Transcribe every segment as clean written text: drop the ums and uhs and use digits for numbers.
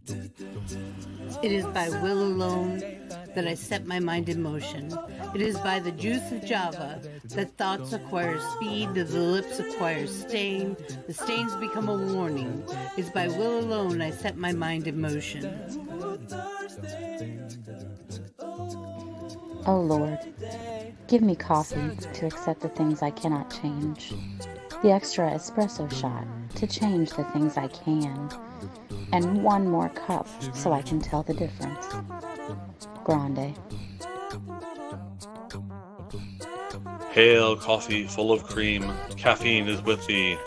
It is by will alone that I set my mind in motion. It is by the juice of Java that thoughts acquire speed, that the lips acquire stain, the stains become a warning. It is by will alone I set my mind in motion. Oh Lord, give me coffee to accept the things I cannot change, the extra espresso shot to change the things I can, and one more cup so I can tell the difference. Grande. Hail, coffee full of cream, caffeine is with thee.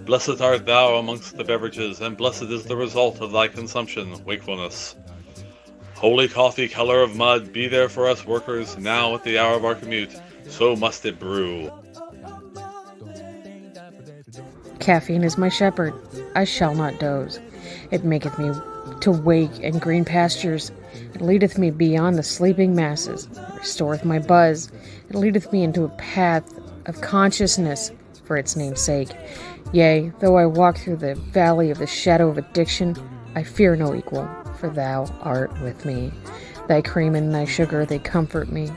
Blessed art thou amongst the beverages, and blessed is the result of thy consumption, wakefulness. Holy coffee, color of mud, be there for us workers, now at the hour of our commute, so must it brew. Caffeine is my shepherd, I shall not doze. It maketh me to wake in green pastures. It leadeth me beyond the sleeping masses. It restoreth my buzz. It leadeth me into a path of consciousness for its name's sake. Yea, though I walk through the valley of the shadow of addiction, I fear no equal, for thou art with me. Thy cream and thy sugar, they comfort me.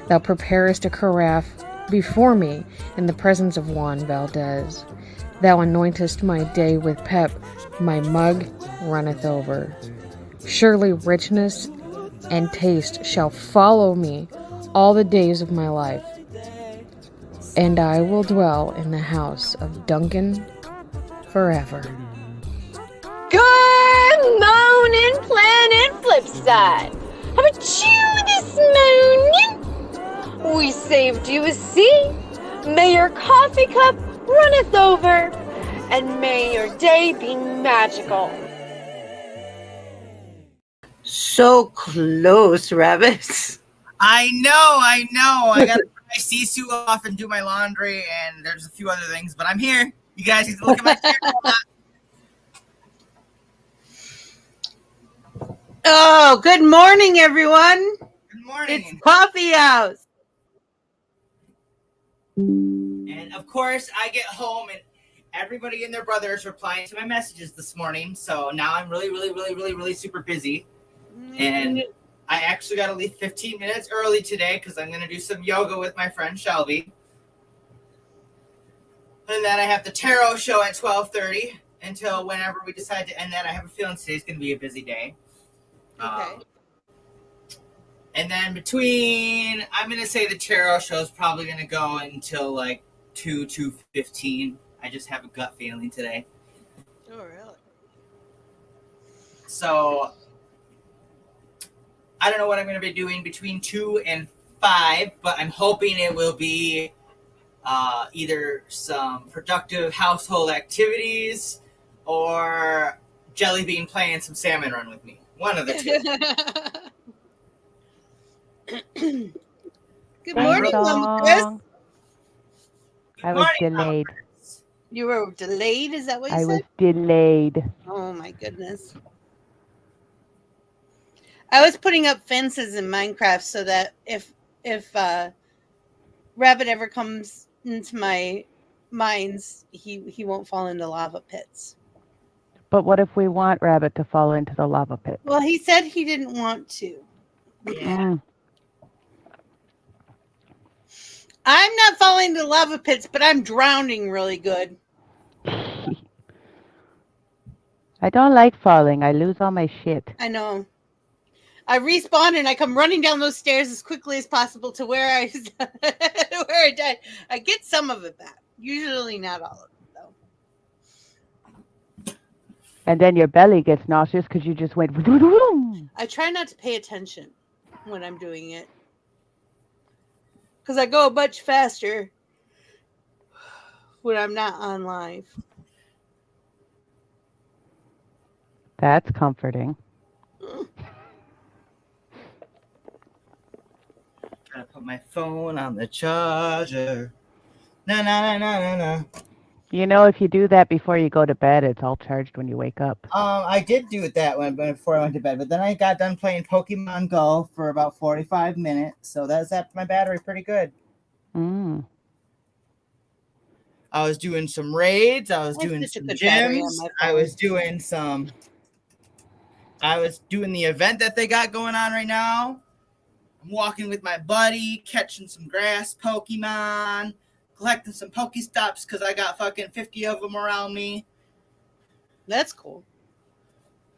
Thou preparest a carafe before me in the presence of Juan Valdez. Thou anointest my day with pep, my mug runneth over. Surely richness and taste shall follow me all the days of my life, and I will dwell in the house of Duncan forever. Good morning, Planet Flipside. How about you this morning? We saved you a seat. May your coffee cup runneth over, and may your day be magical. So close, Rabbit. I know. I got to put my sisu off and do my laundry, and there's a few other things, but I'm here. You guys get to look at my chair. Oh, good morning, everyone. Good morning. It's Coffee House. And of course, I get home and everybody and their brother is replying to my messages this morning. So now I'm really super busy. And I actually got to leave 15 minutes early today because I'm going to do some yoga with my friend Shelby. And then I have the tarot show at 12:30 until whenever we decide to end that. I have a feeling today's going to be a busy day. Okay. And then between, I'm going to say the tarot show is probably going to go until like 2:15. I just have a gut feeling today. Oh, really? So I don't know what I'm going to be doing between 2 and 5, but I'm hoping it will be either some productive household activities or Jelly Bean playing some Salmon Run with me. One of the two. Good morning, Mama Chris. I was delayed. You were delayed? Is that what you said? I was delayed. Oh, my goodness. I was putting up fences in Minecraft so that if Rabbit ever comes into my mines, he won't fall into lava pits. But what if we want Rabbit to fall into the lava pit? Well, he said he didn't want to. Yeah. I'm not falling into lava pits, but I'm drowning really good. I don't like falling. I lose all my shit. I know. I respawn and I come running down those stairs as quickly as possible to where I died. I get some of it back. Usually not all of it, though. And then your belly gets nauseous because you just went. I try not to pay attention when I'm doing it. Because I go much faster when I'm not on live. That's comforting. Gotta put my phone on the charger. Na. You know, if you do that before you go to bed, it's all charged when you wake up. I did do that before I went to bed, but then I got done playing Pokemon Go for about 45 minutes, so that zapped my battery pretty good. I was doing some raids, I was doing some gyms, I was doing some I was doing the event that they got going on right now. I'm walking with my buddy, catching some grass Pokemon, collecting some Pokestops because I got fucking 50 of them around me. That's cool.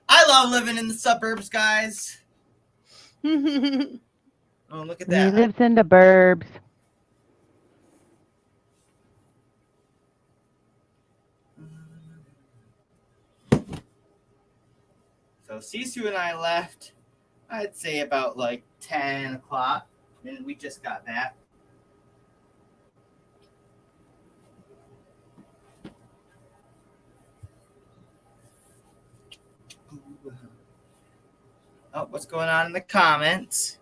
I love living in the suburbs, guys. Oh, look at that. He lives in the burbs. So Sisu and I left, I'd say about like 10 o'clock, and we just got back. Oh, what's going on in the comments?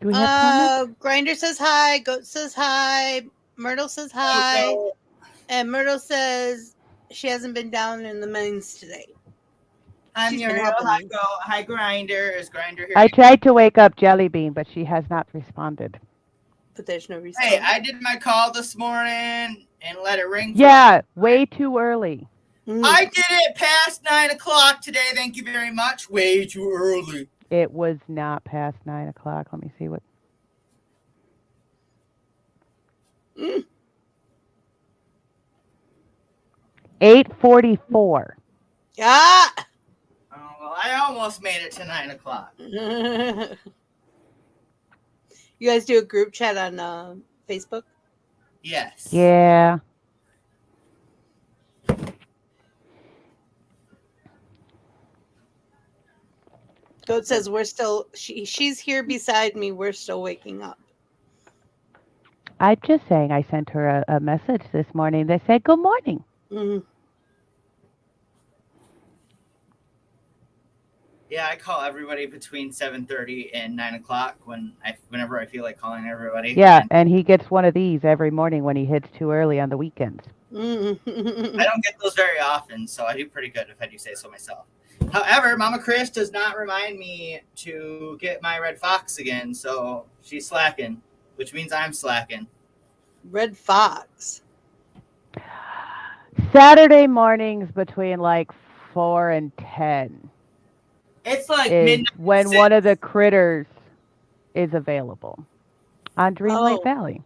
Do we have comments? Grinder says hi. Goat says hi. Myrtle says hi. Oh, And Myrtle says she hasn't been down in the mines today. I'm She's been Muriel. helping Hi, me. Hi, Grinder. Is Grinder here? I tried to wake up Jellybean, but she has not responded. But there's no response. Hey, I did my call this morning and let it ring. Yeah, way too early. I did it past 9 o'clock today. Thank you very much. Way too early. It was not past 9 o'clock. Let me see what. 8:44. Yeah. Oh, well, I almost made it to 9 o'clock. You guys do a group chat on Facebook? Yes. Yeah. Goat says we're still she's here beside me. We're still waking up. I'm just saying I sent her a message this morning that said, good morning. Mm-hmm. Yeah, I call everybody between 7:30 and 9 o'clock whenever I feel like calling everybody. Yeah, and he gets one of these every morning when he hits too early on the weekends. I don't get those very often, so I do pretty good if I do say so myself. However, Mama Chris does not remind me to get my Red Fox again, so she's slacking, which means I'm slacking. Red Fox. Saturday mornings between like 4 and 10 It's like is midnight. when one of the critters is available on Dream Lake Oh. Valley.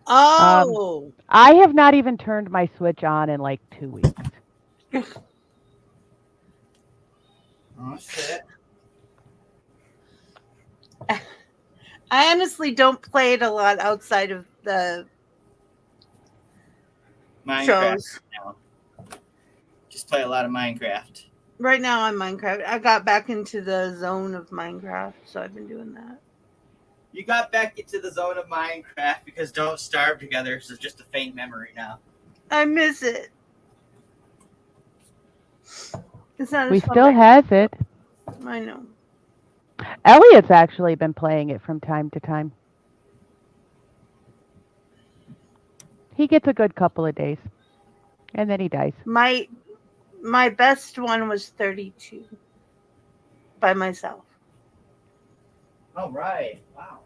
Oh. I have not even turned my Switch on in like 2 weeks. Oh, shit. I honestly don't play it a lot outside of the Minecraft shows. now. Just play a lot of Minecraft. Right now I'm Minecraft. I got back into the zone of Minecraft, so I've been doing that. You got back into the zone of Minecraft because Don't Starve Together is just a faint memory now. I miss it. It's not We as fun still back- has it. I know. Elliot's actually been playing it from time to time. He gets a good couple of days, and then he dies. My best one was 32 by myself. All right. Wow.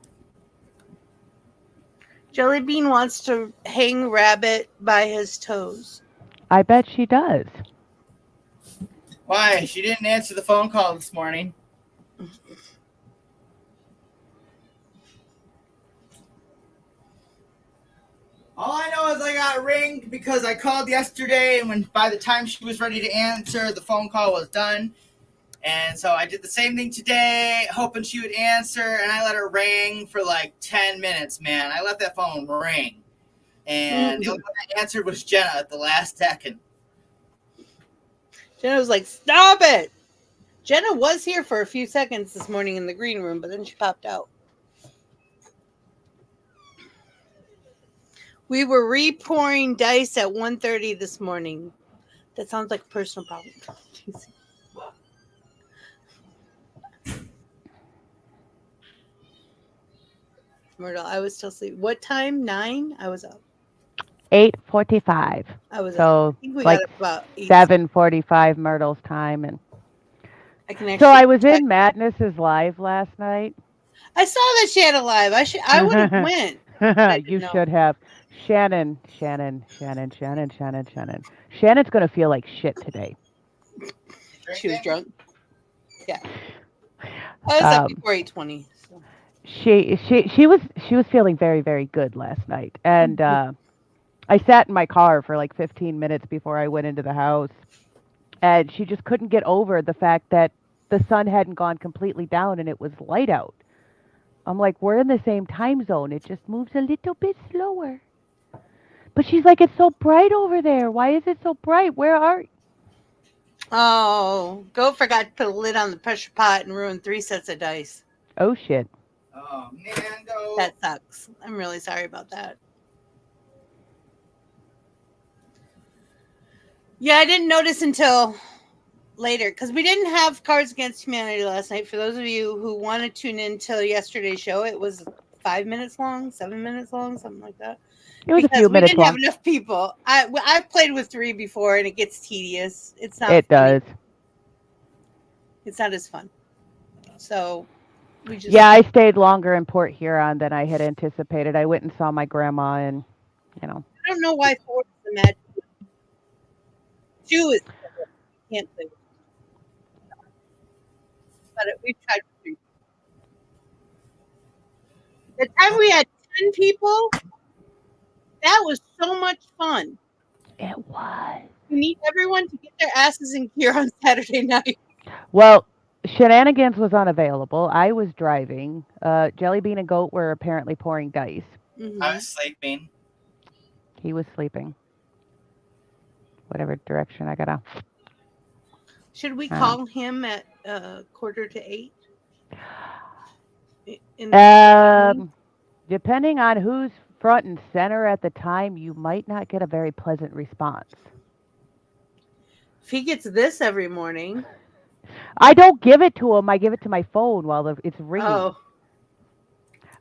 Jellybean wants to hang Rabbit by his toes. I bet she does. Why? She didn't answer the phone call this morning. All I know is I got ringed because I called yesterday, and by the time she was ready to answer, the phone call was done. And so I did the same thing today, hoping she would answer, and I let her ring for like 10 minutes, man. I let that phone ring. And the only one that answered was Jenna at the last second. Jenna was like, stop it! Jenna was here for a few seconds this morning in the green room, but then she popped out. We were re-pouring dice at 1:30 this morning. That sounds like a personal problem. Myrtle, I was still asleep. What time? 9? I was up. 8:45. I was up. So I think we like got up about 8. 7:45 Myrtle's time, and I can actually so I was in Madness's live last night. I saw that she had a live. I would have went. You know. should have. Shannon's gonna feel like shit today. She was drunk. Yeah. I was up Um, before 8:20. So. she was feeling very, very good last night, and I sat in my car for like 15 minutes before I went into the house, and she just couldn't get over the fact that the sun hadn't gone completely down and it was light out. I'm like, we're in the same time zone. It just moves a little bit slower. But she's like, it's so bright over there. Why is it so bright? Where are you? Oh, Goat forgot to put a lid on the pressure pot and ruined 3 sets of dice. Oh, shit. Oh, man, go. That sucks. I'm really sorry about that. Yeah, I didn't notice until later because we didn't have Cards Against Humanity last night. For those of you who want to tune in to yesterday's show, it was 5 minutes long, 7 minutes long, something like that. It was because a few minutes we didn't long. have enough people. I've played with 3 before, and it gets tedious. It's not. It funny. does. It's not as fun. So we just. Yeah, I stayed longer in Port Huron than I had anticipated. I went and saw my grandma, and I don't know why 4 is the magic. 2 is can't say. But we've tried 3. The time we had 10 people, that was so much fun. it was. We need everyone to get their asses in gear on Saturday night. Well, Shenanigans was unavailable. I was driving. Jellybean and Goat were apparently pouring dice. Mm-hmm. I was sleeping. He was sleeping. Whatever direction I got off. Should we call him at 7:45? Depending on who's front and center at the time, you might not get a very pleasant response. If he gets this every morning. I don't give it to him. I give it to my phone while it's ringing. Oh.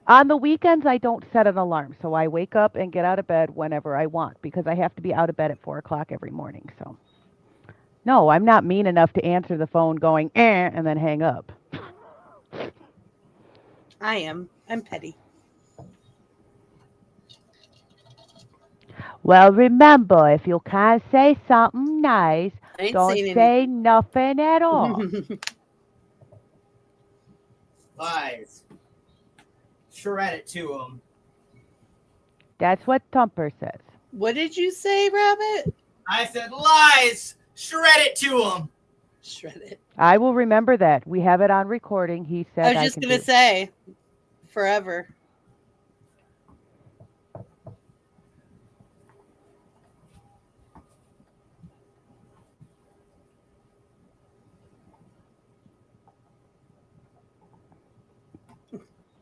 On the weekends, I don't set an alarm, so I wake up and get out of bed whenever I want because I have to be out of bed at 4 o'clock every morning. So, no, I'm not mean enough to answer the phone going and then hang up. I am. I'm petty. Well, remember, if you can't say something nice, don't say nothing at all. Lies. Shred it to him. That's what Thumper says. What did you say, Rabbit? I said lies. Shred it to him. Shred it. I will remember that. We have it on recording. He said I was just going to say, forever.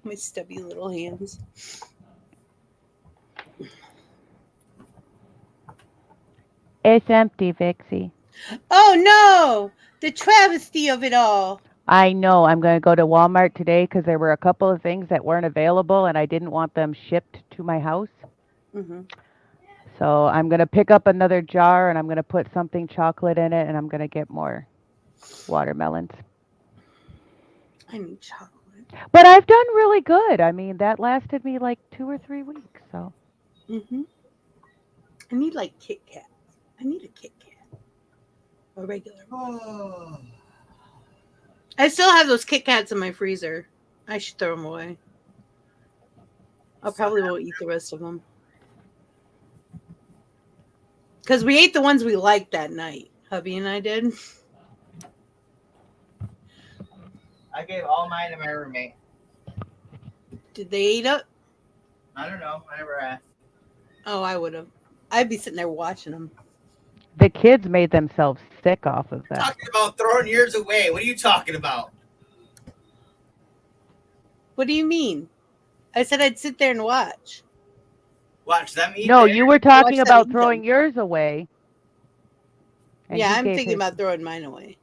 My stubby little hands. It's empty, Vixie. Oh, no! The travesty of it all. I know. I'm going to go to Walmart today because there were a couple of things that weren't available, and I didn't want them shipped to my house. Mm-hmm. So I'm going to pick up another jar, and I'm going to put something chocolate in it, and I'm going to get more watermelons. I need chocolate. But I've done really good. I mean, that lasted me like 2 or 3 weeks. So. Mm-hmm. I need like Kit Kats. I need a Kit Kat. A regular one. Oh. I still have those Kit Kats in my freezer. I should throw them away. I probably won't eat the rest of them. Because we ate the ones we liked that night. Hubby and I did. I gave all mine to my roommate. Did they eat up? I don't know. I never asked. Oh, I would have. I'd be sitting there watching them. The kids made themselves sick off of that. Talking about throwing yours away. What are you talking about? What do you mean? I said I'd sit there and watch. Watch them eat. No, theirs. you were talking Watch them about eat throwing them. yours away. And Yeah, he I'm gave thinking his- about throwing mine away.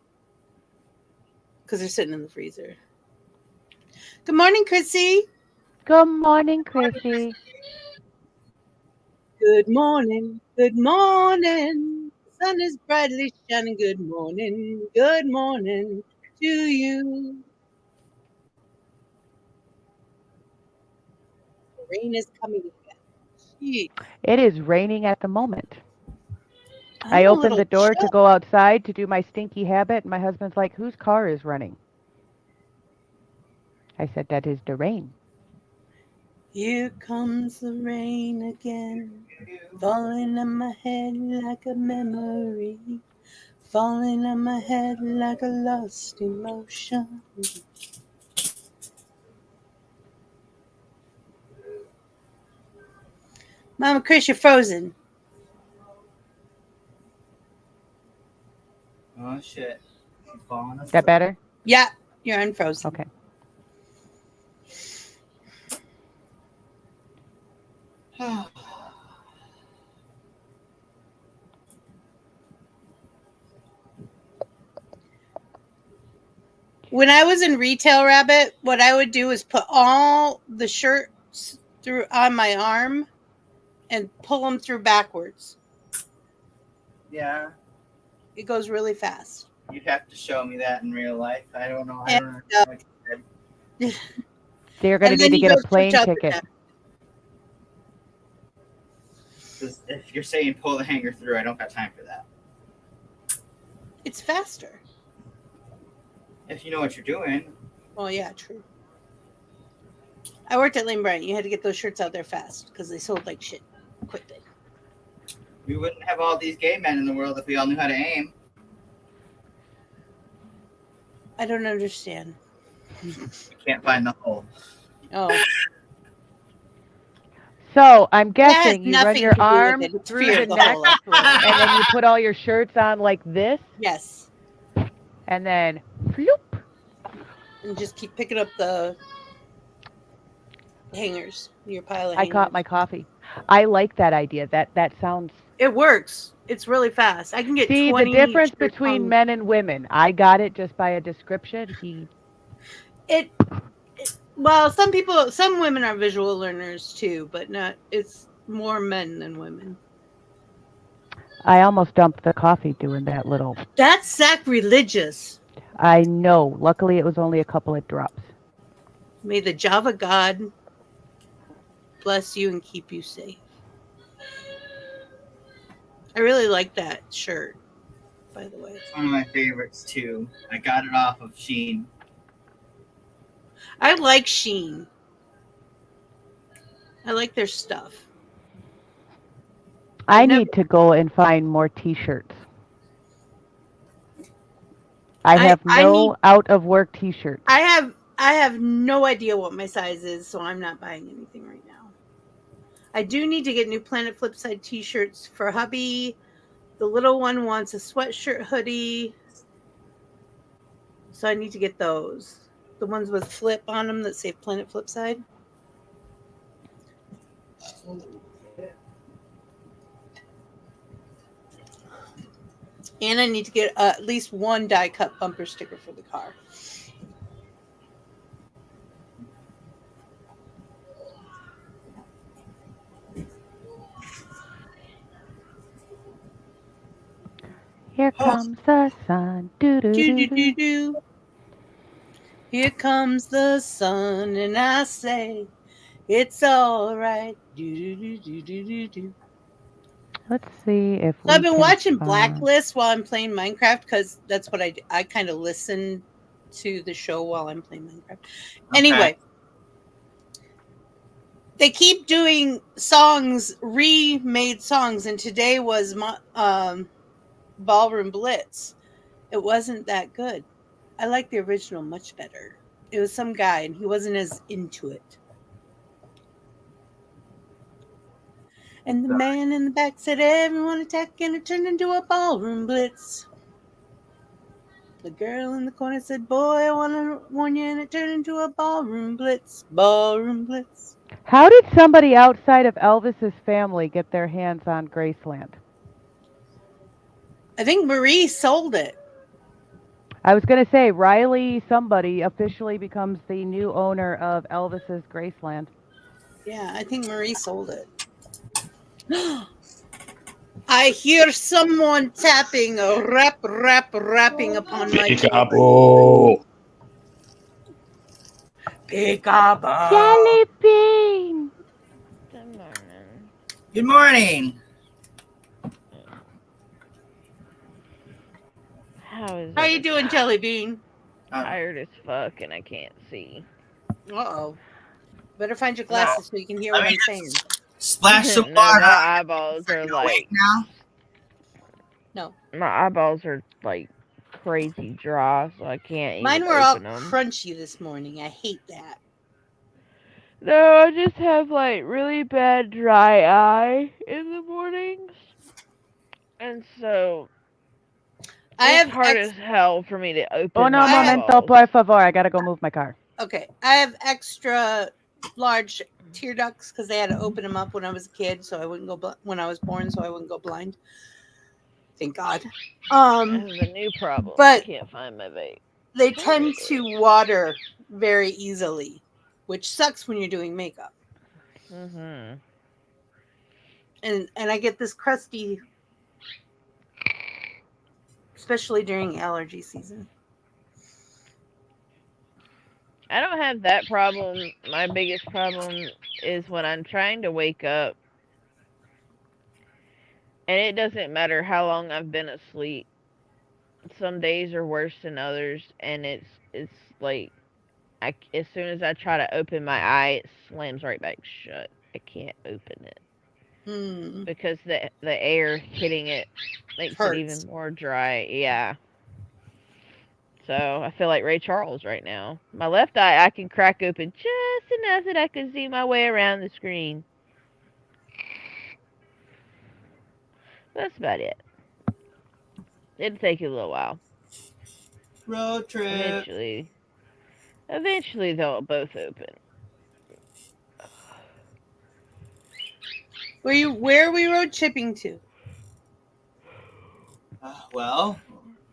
Because they're sitting in the freezer. Good morning, Chrissy. Good morning, Chrissy. Good morning. Good morning. The sun is brightly shining. Good morning. Good morning to you. The rain is coming again. Jeez. It is raining at the moment. I I'm a opened little the door to chilled. go outside to do my stinky habit, and my husband's like, whose car is running? I said that is the rain. Here comes the rain again, falling on my head like a memory, falling on my head like a lost emotion. Mama Chris, you're frozen. Oh shit. She's falling asleep. That better? Yeah, you're unfrozen. Okay. When I was in retail, Rabbit, what I would do is put all the shirts through on my arm and pull them through backwards. Yeah. It goes really fast. You'd have to show me that in real life. I don't know. I And, don't know what you said. So you're going to need to get a plane ticket. Because if you're saying pull the hanger through, I don't got time for that. It's faster. If you know what you're doing. Oh, yeah, true. I worked at Lane Bryant. You had to get those shirts out there fast because they sold like shit quickly. We wouldn't have all these gay men in the world if we all knew how to aim. I don't understand. We can't find the hole. Oh. So I'm guessing you run nothing your to do with arm it. It's through fear, the the neck, whole operation. and then you put all your shirts on like this, Yes. and then floop. And just keep picking up the hangers, your pile of I hangers. caught my coffee. I like that idea. That sounds. It works. It's really fast. I can get See 20 the difference shirts between hung. men and women. I got it just by a description. Well, some women are visual learners too, but not. It's more men than women. I almost dumped the coffee doing that little. That's sacrilegious. I know. Luckily, it was only a couple of drops. May the Java God bless you and keep you safe. I really like that shirt, by the way. It's one of my favorites too. I got it off of Shein. I like Shein. I like their stuff. I need to go and find more T-shirts. I have no out-of-work T-shirts. I have no idea what my size is, so I'm not buying anything right now. I do need to get new Planet Flipside T-shirts for hubby. The little one wants a sweatshirt hoodie, so I need to get those. The ones with flip on them that say Planet Flipside. And I need to get at least one die cut bumper sticker for the car. Here comes the sun. Do do do do do. Here comes the sun, and I say it's all right. Do do do do do do. Let's see if So I've been watching Blacklist while I'm playing Minecraft because that's what I do. I kind of listen to the show while I'm playing Minecraft. Okay. Anyway, they keep doing songs, remade songs, and today was Ballroom Blitz. It wasn't that good. I like the original much better. It was some guy, and he wasn't as into it. And the man in the back said, everyone attack, and it turned into a ballroom blitz. The girl in the corner said, boy, I want to warn you, and it turned into a ballroom blitz. Ballroom blitz. How did somebody outside of Elvis's family get their hands on Graceland? I think Marie sold it. I was going to say, Riley, somebody, officially becomes the new owner of Elvis's Graceland. Yeah, I think Marie sold it. I hear someone tapping, rapping upon my Peekaboo. Peekaboo. Jelly bean. Good morning. Good morning. How you doing, Jelly Bean? Tired as fuck and I can't see. Uh-oh. Better find your No. glasses so you can hear what I'm saying. Splash some No, water. my eyeballs Are are you awake like now? No. my eyeballs are like crazy dry, so I can't Mine even were all open them. crunchy this morning. I hate that. No, I just have like really bad dry eye in the mornings, and so I it's have hard as hell for me to open Oh, no, my momento, eyeballs. por favor. I gotta go move my car. Okay, I have extra large tear ducts because they had to open them up when I was a kid, so I wouldn't go when I was born, so I wouldn't go blind. Thank God. I have a new problem. But I can't find my vape. they tend to water very easily, which sucks when you're doing makeup. Mhm. And I get this crusty, especially during allergy season. I don't have that problem. My biggest problem is when I'm trying to wake up, and it doesn't matter how long I've been asleep. Some days are worse than others, and it's like as soon as I try to open my eye, it slams right back shut. I can't open it because the air hitting it makes it even more dry. Yeah. So I feel like Ray Charles right now. My left eye I can crack open just enough that I can see my way around the screen. That's about it. It'll take you a little while. Road trip. Eventually they'll both open. Where are we road tripping to? Well,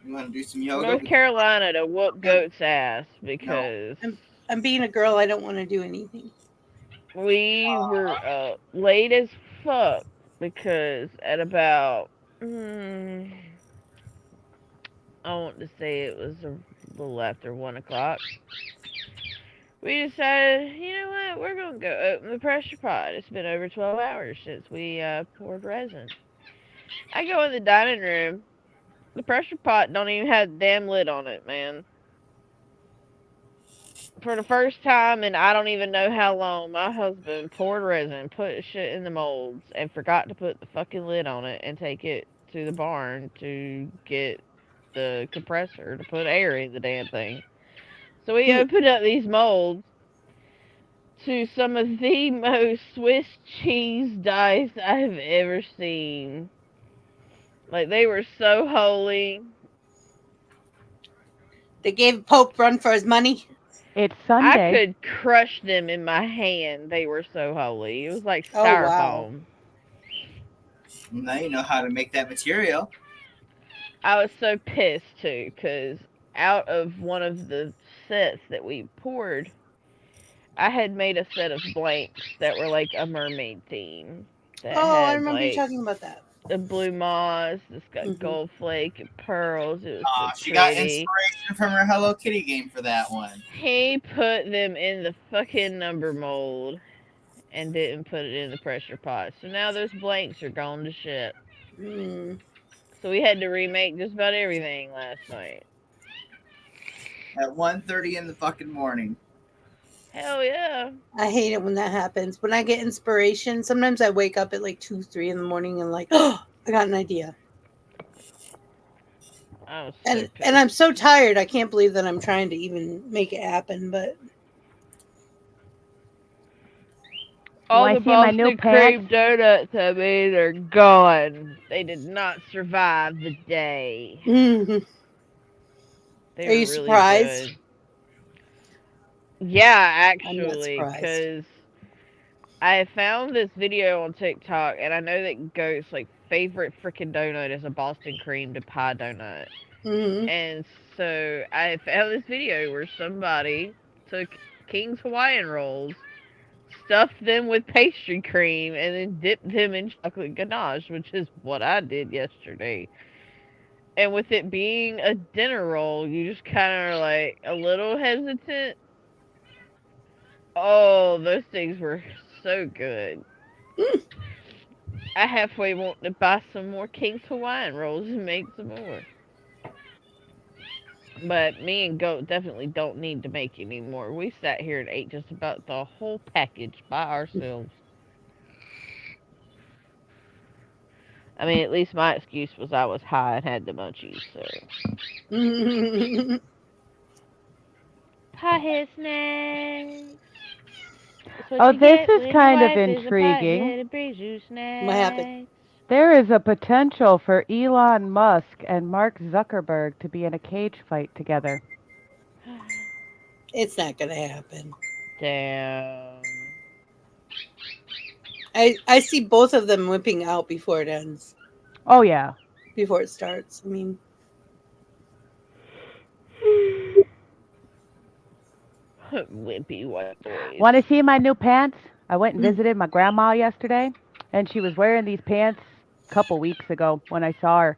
you want to do some yoga? North Carolina to whoop goat's ass because I'm being a girl. I don't want to do anything. we were late as fuck because at about I want to say it was a little after 1 o'clock. We decided, you know what, we're gonna go open the pressure pot. It's been over 12 hours since we poured resin. I go in the dining room. The pressure pot don't even have the damn lid on it, man. For the first time in I don't even know how long, my husband poured resin, put shit in the molds, and forgot to put the fucking lid on it and take it to the barn to get the compressor to put air in the damn thing. So we opened up these molds to some of the most Swiss cheese dice I've ever seen. Like, they were so holy. They gave Pope run for his money. It's Sunday. I could crush them in my hand. They were so holy. It was like styrofoam. Wow. Now you know how to make that material. I was so pissed too, because out of one of the sets that we poured, I had made a set of blanks that were like a mermaid theme. That had, I remember you talking about that. The blue moss, it's got gold flake and pearls. It was so she pretty. got inspiration from her Hello Kitty game for that one. He put them in the fucking number mold and didn't put it in the pressure pot. So now those blanks are gone to shit. So we had to remake just about everything last night. At 1:30 in the fucking morning. Hell yeah. I hate it when that happens. When I get inspiration, sometimes I wake up at like 2, 3 in the morning and like, oh, I got an idea. And I'm so tired. I can't believe that I'm trying to even make it happen, but all the Boston cream donuts I made are gone. They did not survive the day. They Are you really surprised? Good. Yeah, actually, because I found this video on TikTok, and I know that Goat's like favorite freaking donut is a Boston cream pie donut. And so I found this video where somebody took King's Hawaiian rolls, stuffed them with pastry cream, and then dipped them in chocolate ganache, which is what I did yesterday. And with it being a dinner roll, you just kind of are like a little hesitant. Oh, those things were so good. I halfway want to buy some more King's Hawaiian rolls and make some more. But me and Goat definitely don't need to make anymore. We sat here and ate just about the whole package by ourselves. I mean, at least my excuse was I was high and had the munchies, so. Pothead snacks. Oh, this is kind of intriguing. What happened? There is a potential for Elon Musk and Mark Zuckerberg to be in a cage fight together. It's not gonna happen. Damn. I see both of them whipping out before it ends. Oh yeah. Before it starts. I mean, Wimpy white boys. Want to see my new pants? I went and visited my grandma yesterday, and she was wearing these pants a couple weeks ago when I saw her.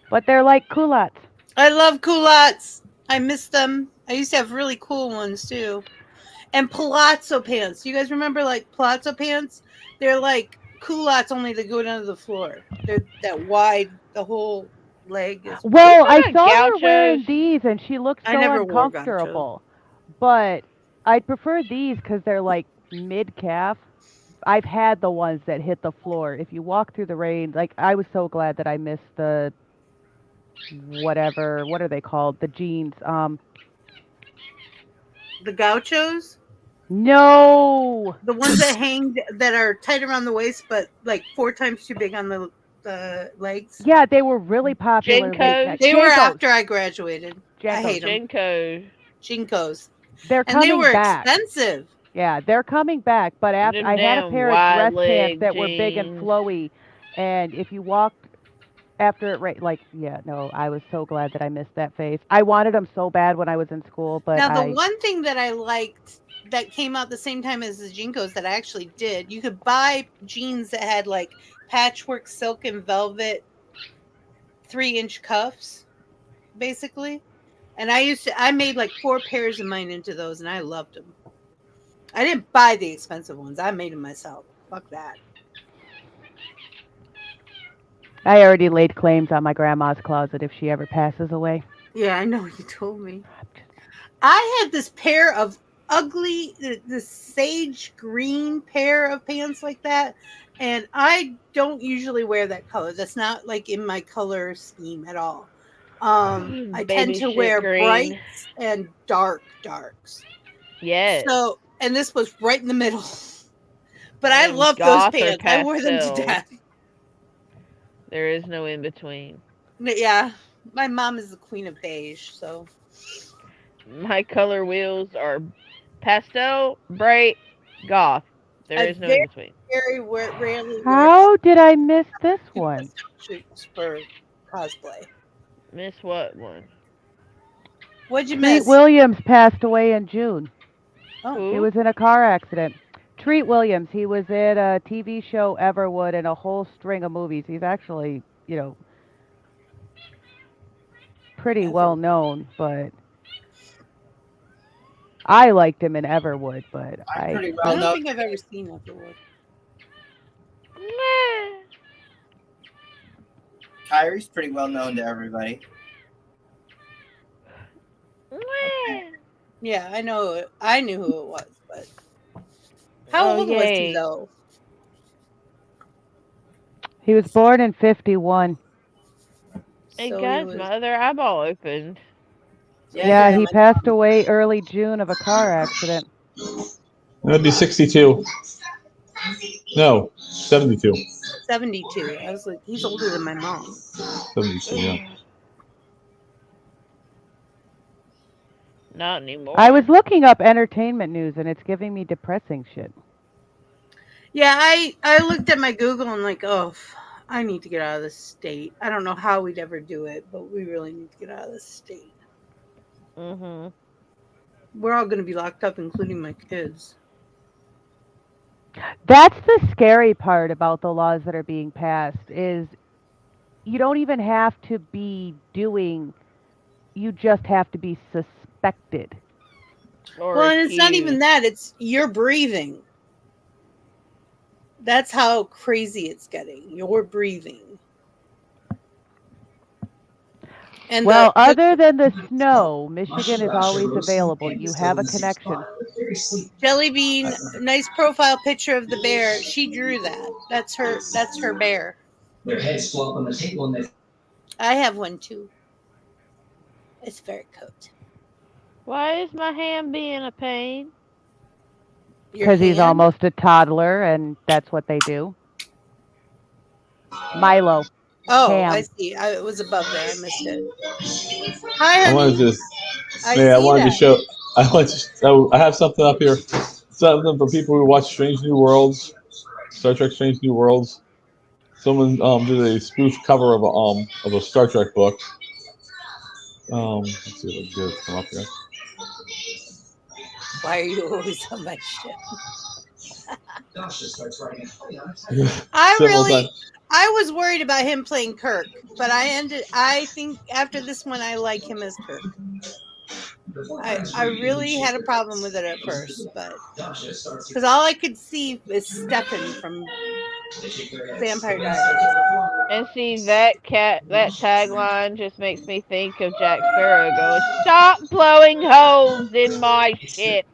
But they're like culottes. I love culottes. I miss them. I used to have really cool ones too. And palazzo pants. You guys remember like palazzo pants? They're like culottes, only they go down to the floor. They're that wide, the whole leg is. Well, I saw her wearing these, and she looked so uncomfortable. But I prefer these because they're like mid-calf. I've had the ones that hit the floor. If you walk through the rain, like I was so glad that I missed the whatever. What are they called? The jeans. The gauchos? No. The ones that hang that are tight around the waist, but like 4 times too big on the legs. Yeah, they were really popular. They were after I graduated. I hate them. Jinkos. They're coming and they were back. Expensive. Yeah, they're coming back. But after, I had a pair of dress pants that were big and flowy, and if you walked after it, I was so glad that I missed that phase. I wanted them so bad when I was in school, but now the one thing that I liked that came out the same time as the Jinkos that I actually did, you could buy jeans that had like patchwork silk and velvet 3-inch cuffs, basically. And I made like 4 pairs of mine into those, and I loved them. I didn't buy the expensive ones. I made them myself. Fuck that. I already laid claims on my grandma's closet if she ever passes away. Yeah, I know. You told me. I had this pair of ugly, the sage green pair of pants like that, and I don't usually wear that color. That's not like in my color scheme at all. I tend to wear brights and darks. Yes. So, and this was right in the middle. But I love those pants. I wore them to death. There is no in between. Yeah, my mom is the queen of beige, so. My color wheels are pastel, bright, goth. There is no in between. Very rarely. How did I miss this one? For cosplay. Miss what one? What'd you miss? Treat Williams passed away in June. Oh. He was in a car accident. Treat Williams. He was in a TV show Everwood and a whole string of movies. He's actually, pretty well known, but I liked him in Everwood, but I don't think I've ever seen Everwood. Kyrie's pretty well known to everybody. Yeah, I know. I knew who it was, but how old was he though? He was born in 1951. Hey guys, my other eyeball opened. Yeah, he passed away early June of a car accident. That'd be 62. No, 72. 72. I was like, he's older than my mom. 72, yeah. Not anymore. I was looking up entertainment news, and it's giving me depressing shit. Yeah, I looked at my Google and like, I need to get out of this state. I don't know how we'd ever do it, but we really need to get out of this state. Mm-hmm. We're all going to be locked up, including my kids. That's the scary part about the laws that are being passed is you don't even have to be doing, you just have to be suspected. Well, and it's not even that. It's you're breathing. That's how crazy it's getting. You're breathing. And Well, other than the snow, Michigan is always available. You have a connection. Jelly Bean, nice profile picture of the bear. She drew that. That's her bear. Their heads flop on the table and they. I have one too. It's very cute. Why is my hand being a pain? Because he's almost a toddler, and that's what they do. Milo. Oh, Ham. I see. It was above there. I missed it. Hi, honey. I wanted to show. I have something up here. Something for people who watch Strange New Worlds, Star Trek: Strange New Worlds. Someone did a spoof cover of a Star Trek book. Let's see if I can get it to come up here. Why are you always on my shit? I was worried about him playing Kirk, but I think after this one I like him as Kirk. I really had a problem with it at first, but because all I could see is Stefan from Vampire Diaries. And see, that tagline just makes me think of Jack Sparrow going, "Stop blowing holes in my shit."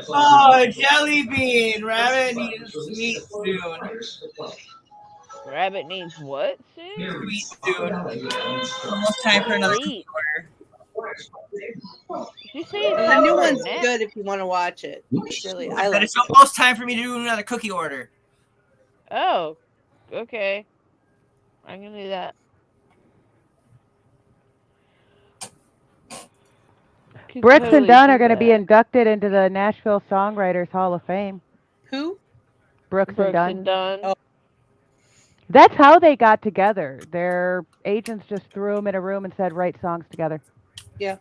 Oh, Jelly Bean! Rabbit needs meat soon. Rabbit needs what soon? Meat soon. Almost time for another cookie order. Did you say the new one's good if you want to watch it. It's really, I like it's almost time for me to do another cookie order. Oh, okay. I'm gonna do that. Brooks and Dunn are going to be inducted into the Nashville Songwriters Hall of Fame. Who? Brooks and Dunn. Oh. That's how they got together. Their agents just threw them in a room and said, write songs together. Yeah.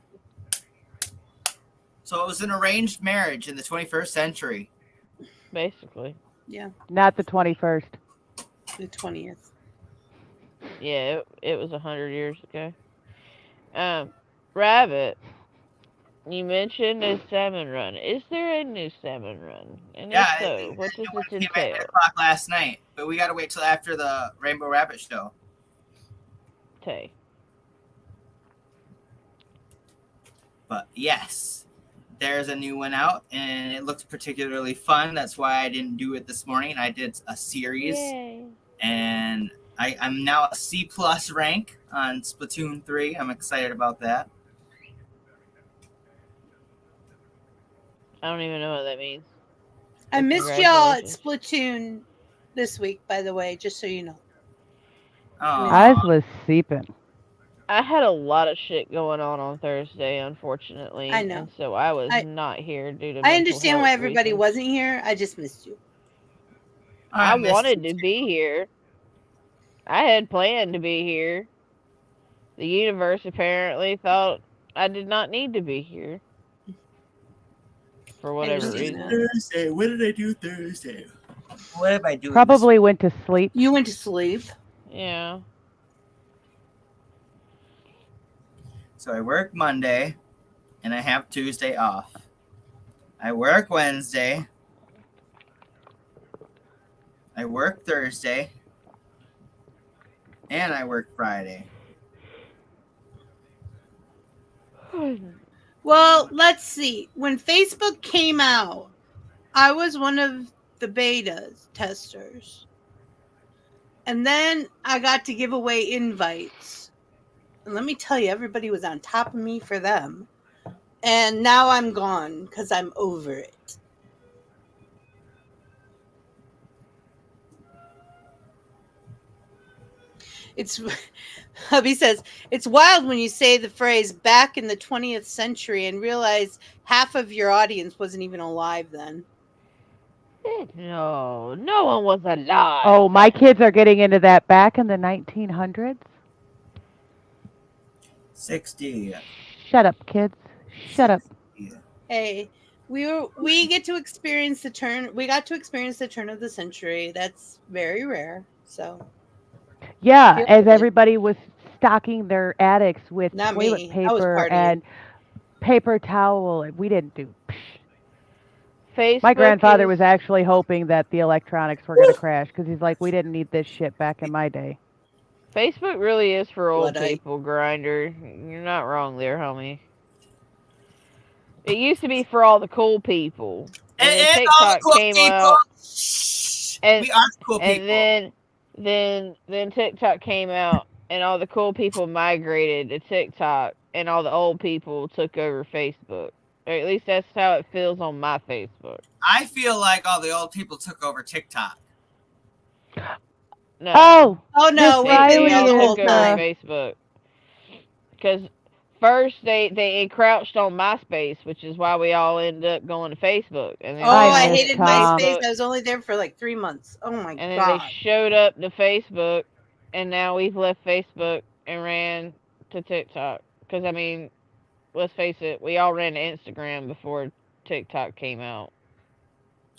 So it was an arranged marriage in the 21st century. Basically. Yeah. Not the 21st. The 20th. Yeah, it was 100 years ago. Rabbit, you mentioned a salmon run. Is there a new salmon run? And if so, what does it entail? Came at 8 o'clock last night, but we got to wait till after the Rainbow Rabbit show. Okay. But yes, there's a new one out, and it looks particularly fun. That's why I didn't do it this morning. I did a series, and I'm now a C+ rank on Splatoon 3. I'm excited about that. I don't even know what that means. I missed y'all at Splatoon this week, by the way, just so you know. I was sleeping. I had a lot of shit going on Thursday, unfortunately. I know. And so I was not here due to I understand mental why health everybody reasons. wasn't here. I just missed you. I wanted to be here. I had planned to be here. The universe apparently thought I did not need to be here. For whatever reason. Thursday. What did I do Thursday? What did I do? Probably went to sleep. You went to sleep. Yeah. So I work Monday, and I have Tuesday off. I work Wednesday. I work Thursday. And I work Friday. Well, let's see. When Facebook came out, I was one of the beta testers. And then I got to give away invites. And let me tell you, everybody was on top of me for them. And now I'm gone because I'm over it. It's hubby says it's wild when you say the phrase back in the 20th century and realize half of your audience wasn't even alive then. No one was alive. Oh, my kids are getting into that back in the 1900s. 60. Shut up, kids. Shut up. Hey, we get to experience the turn. We got to experience the turn of the century. That's very rare. So. Yeah, as everybody was stocking their attics with Not toilet me. I was paper partying. and paper towel. We didn't do. Facebook My grandfather is- was actually hoping that the electronics were going to crash because he's like, we didn't need this shit back in my day. Facebook really is for old Luddite. people, Grinder. You're not wrong there, homie. It used to be for all the cool people. And then And all the TikTok cool came people. out. And, We are cool people. and then TikTok came out, and all the cool people migrated to TikTok, and all the old people took over Facebook. Or at least that's how it feels on my Facebook. I feel like all the old people took over TikTok. No. Oh no, Miss we've Riley been there the whole took over time. Facebook. Because first they encroached on MySpace, which is why we all ended up going to Facebook. And then I miss hated Tom. MySpace. I was only there for like 3 months. Oh my And then god. they showed up to Facebook, and now we've left Facebook and ran to TikTok. Because, I mean, let's face it, we all ran to Instagram before TikTok came out.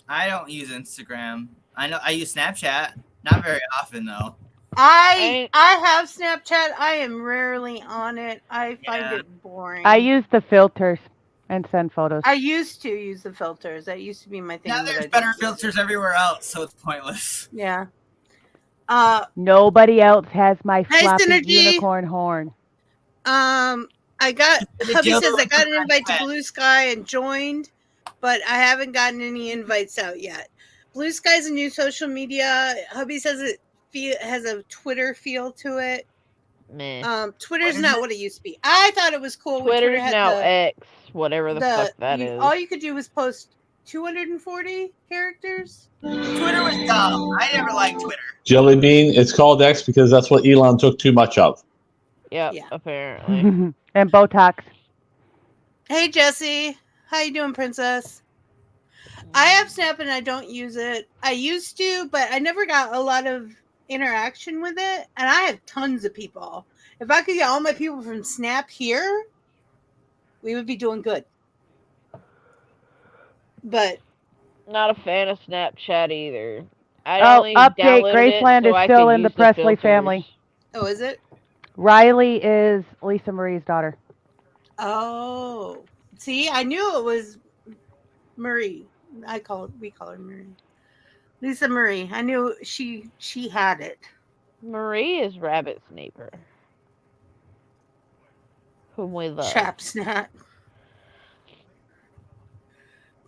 I don't use Instagram. I know I use Snapchat. Not very often though. I have Snapchat. I am rarely on it. I find it boring. I use the filters and send photos. I used to use the filters. That used to be my thing. Now there's better filters everywhere else, so it's pointless. Yeah. Nobody else has my Nice floppy energy. unicorn horn. I got hubby deal says with I got an the invite to red. Blue Sky and joined, but I haven't gotten any invites out yet. Blue Sky's a new social media. Hubby says it has a Twitter feel to it. Meh. Twitter's not what it used to be. I thought it was cool when Twitter's Twitter had now the, X, whatever the fuck that is. all you could do was post 240 characters. Twitter was dumb. I never liked Twitter. Jelly Bean, it's called X because that's what Elon took too much of. Yep, Yeah. apparently. And Botox. Hey Jesse, how you doing, princess? I have Snap and I don't use it. I used to, but I never got a lot of interaction with it. And I have tons of people. If I could get all my people from Snap here, we would be doing good. But Not a fan of Snapchat either. I Oh, only update. downloaded it Graceland so is I still could in the use Presley filters. family. oh, is it? Riley is Lisa Marie's daughter. Oh, see, I knew it was Marie. We call her Marie. Lisa Marie. I knew she had it. Marie is Rabbit's neighbor, whom we love. Chap Snap.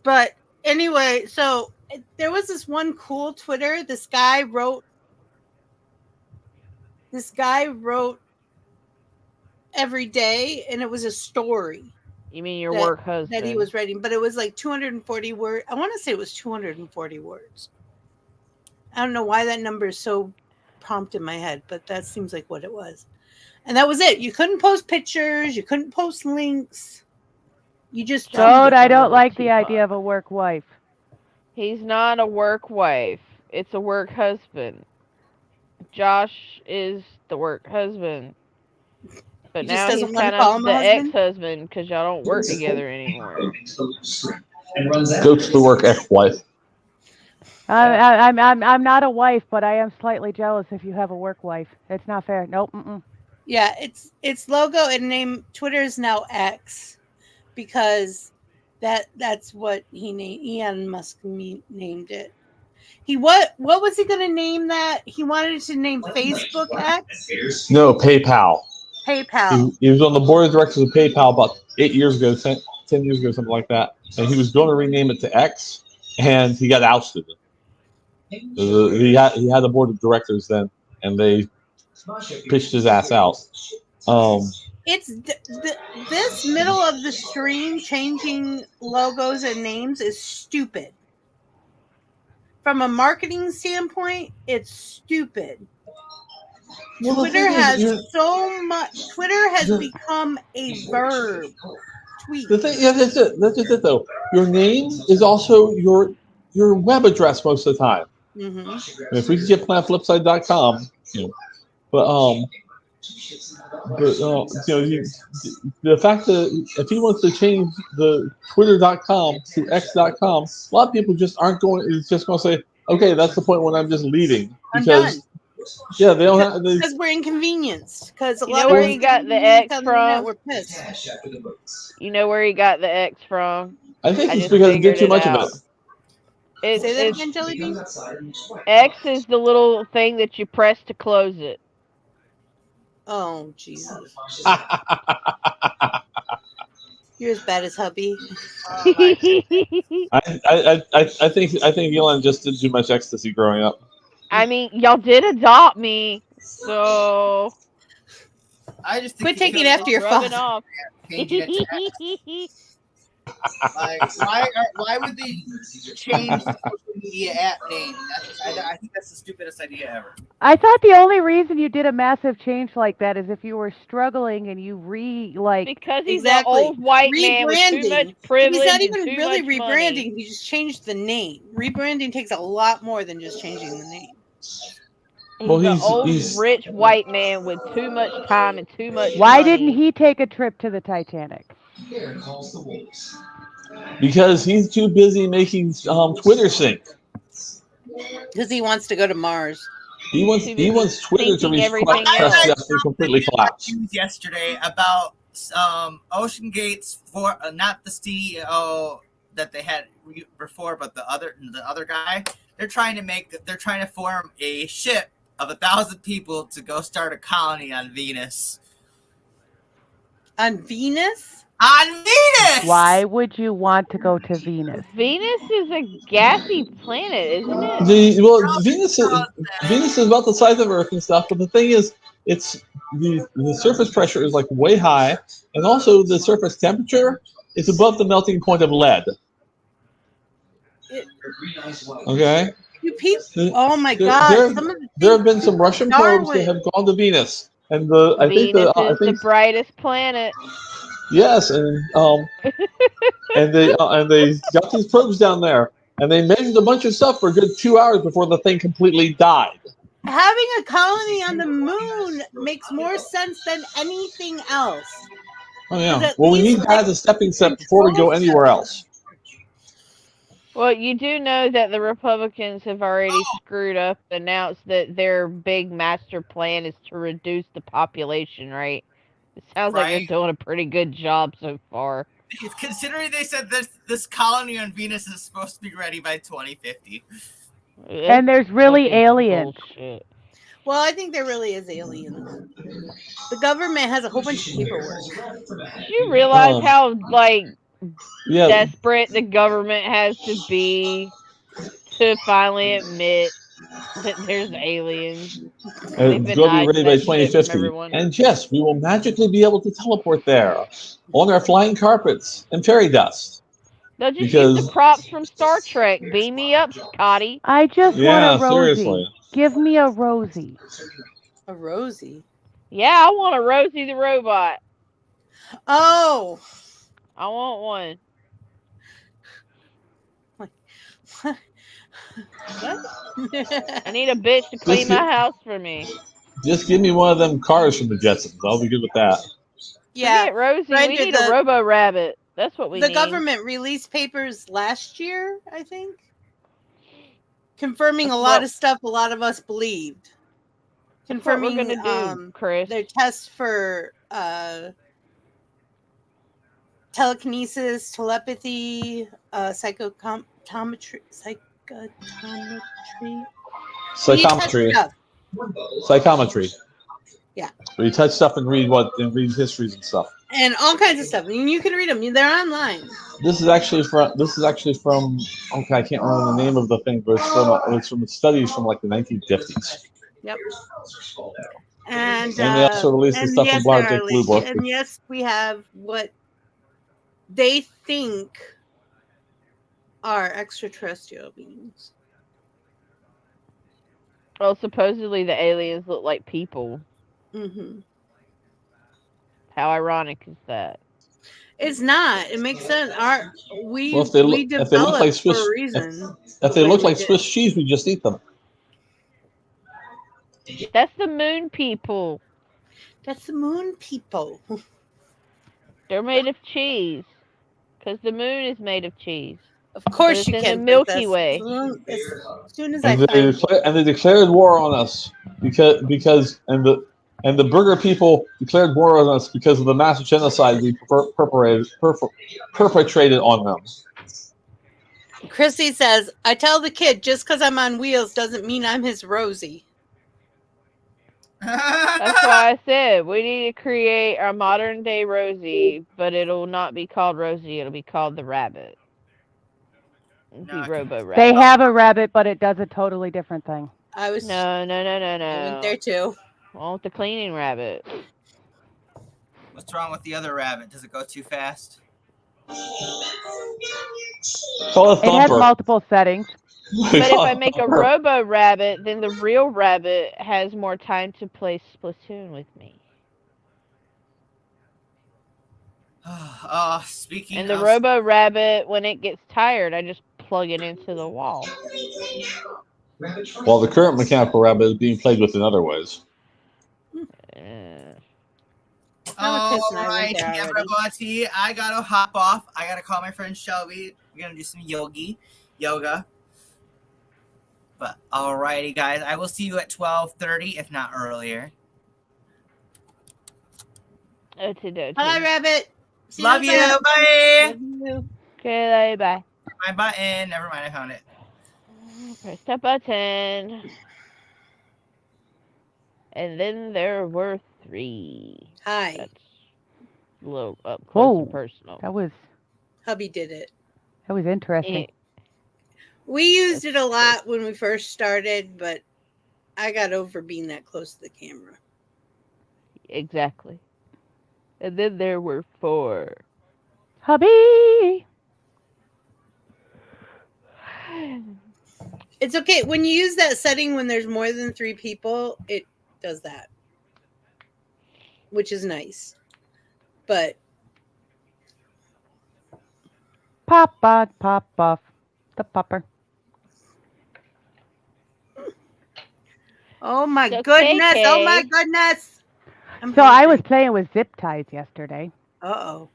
But anyway, so there was this one cool Twitter. This guy wrote every day, and it was a story. You mean your work husband? That he was writing, but it was like 240 words. I want to say it was 240 words. I don't know why that number is so prompt in my head, but that seems like what it was. And that was it. You couldn't post pictures. You couldn't post links. You just Toad, I don't like the idea of a work wife. He's not a work wife. It's a work husband. Josh is the work husband. But He now just he's doesn't wanna kind call of him the a husband? ex-husband because y'all don't work together anymore. Go to the work ex-wife. I'm not a wife, but I am slightly jealous if you have a work wife. It's not fair. Nope. Mm-mm. Yeah, its logo and name Twitter is now X because that's what he named. Elon Musk named it. What was he going to name that? He wanted to name Facebook X. No, PayPal. PayPal. He was on the board of directors of PayPal about 8 years ago, 10 years ago, something like that. And he was going to rename it to X, and he got ousted. He had the board of directors then, and they pitched his ass out. It's this middle of the stream changing logos and names is stupid. From a marketing standpoint, it's stupid. Twitter has so much. Twitter has become a verb. Tweet. The thing, yeah, that's it. That's just it, though. Your name is also your web address most of the time. Mm-hmm. If we could get Flipside.com, the fact that if he wants to change the Twitter.com to X.com, a lot of people just aren't going. It's just going to say, okay, that's the point when I'm just leaving because yeah, they don't have because we're inconvenienced. Because a You lot know of where us he got the X from? We're pissed. You know where he got the X from? I think it's just because he did figured too it much out. of it. Say that again, Jelly Bean? X is the little thing that you press to close it. Oh, Jesus. You're as bad as hubby. I think Elon just did too much ecstasy growing up. I mean, y'all did adopt me, so I just think quit taking after your father. Off. Like, why would they change the social media app name? I think that's the stupidest idea ever. I thought the only reason you did a massive change like that is if you were struggling and you because he's an old white man with too much privilege. He's not even and really too much rebranding. Money. He just changed the name. Rebranding takes a lot more than just changing the name. He's an old rich white man with too much time and too much Why money. didn't he take a trip to the Titanic? Because he's too busy making Twitter sync. Because he wants to go to Mars. He wants Twitter to be completely collapsed. Yesterday about Ocean Gate's for not the CEO that they had before, but the other guy. They're trying to form a ship of 1,000 people to go start a colony on Venus. On Venus? On Venus! Why would you want to go to Venus? Venus is a gassy planet, isn't it? Venus is about the size of Earth and stuff, but the thing is, it's the surface pressure is like way high, and also the surface temperature is above the melting point of lead. Okay. Oh my God! There have been some Russian probes that have gone to Venus, and Venus is the brightest planet. Yes, and they got these probes down there, and they measured a bunch of stuff for a good 2 hours before the thing completely died. Having a colony on the moon makes more sense than anything else. Oh yeah. Well, we need that as a stepping step before we go anywhere else. Well, you do know that the Republicans have already screwed up, announced that their big master plan is to reduce the population, right? It sounds like they're doing a pretty good job so far. Considering they said this colony on Venus is supposed to be ready by 2050. And there's really aliens. Bullshit. Well, I think there really is aliens. The government has a whole bunch of paperwork. Do you realize how, desperate the government has to be to finally admit that there's aliens? It's going to be ready by 2050. And yes, we will magically be able to teleport there on our flying carpets and fairy dust. They'll just use the props from Star Trek. Beam me up, Scotty. I just want a Rosie. Seriously. Give me a Rosie. A Rosie? Yeah, I want a Rosie the robot. Oh! I want one. What? I need a bitch to clean my house for me. Just give me one of them cars from the Jetsons. I'll be good with that. Yeah, Rosie. We need a Robo Rabbit. That's what we need. The government released papers last year, I think, confirming a lot of stuff a lot of us believed. Confirming what we're gonna do, Chris. Their tests for telekinesis, telepathy, psychometry. Psychometry. Yeah. Where you touch stuff and read histories and stuff. And all kinds of stuff. I mean, you can read them. They're online. This is actually from. Okay, I can't remember the name of the thing, but it's from studies from like the 1950s. Yep. And they also released the stuff from Black Blue Book. And yes, we have what they think are extraterrestrial beings. Well, supposedly the aliens look like people. Mm-hmm. How ironic is that? It's not. It makes sense. We developed like Swiss, for a reason. If they look like Swiss cheese, we just eat them. That's the moon people. That's the moon people. They're made of cheese. Because the moon is made of cheese. Of course you in can. The Milky Way. As soon as they declared war on us because the burger people declared war on us because of the massive genocide we perpetrated on them. Chrissy says, I tell the kid just because I'm on wheels doesn't mean I'm his Rosie. That's why I said we need to create our modern day Rosie, but it'll not be called Rosie. It'll be called the Rabbit. It'll be Robo Rabbit. They have a rabbit, but it does a totally different thing. No. I went there too. I want the cleaning rabbit. What's wrong with the other rabbit? Does it go too fast? It has multiple settings. But if I make a Robo Rabbit, then the real rabbit has more time to play Splatoon with me. Speaking and the Robo Rabbit, when it gets tired, I just plug it into the wall. Well, the current mechanical rabbit is being played with in other ways. All right, everybody. I gotta hop off. I gotta call my friend Shelby. We're gonna do some yoga. But alrighty, guys. I will see you at 12:30, if not earlier. Hi, Rabbit. Love you. Bye. Okay, bye. My button. Never mind. I found it. Press the button. And then there were 3. Hi. That's a little up close and personal. That was. Hubby did it. That was interesting. We used it a lot when we first started, but I got over being that close to the camera. Exactly. And then there were 4. Hubby! It's okay. When you use that setting when there's more than 3 people, it does that. Which is nice. But Pop on, pop off. The popper. oh my goodness. Oh my goodness. So I was playing with zip ties yesterday. Uh-oh.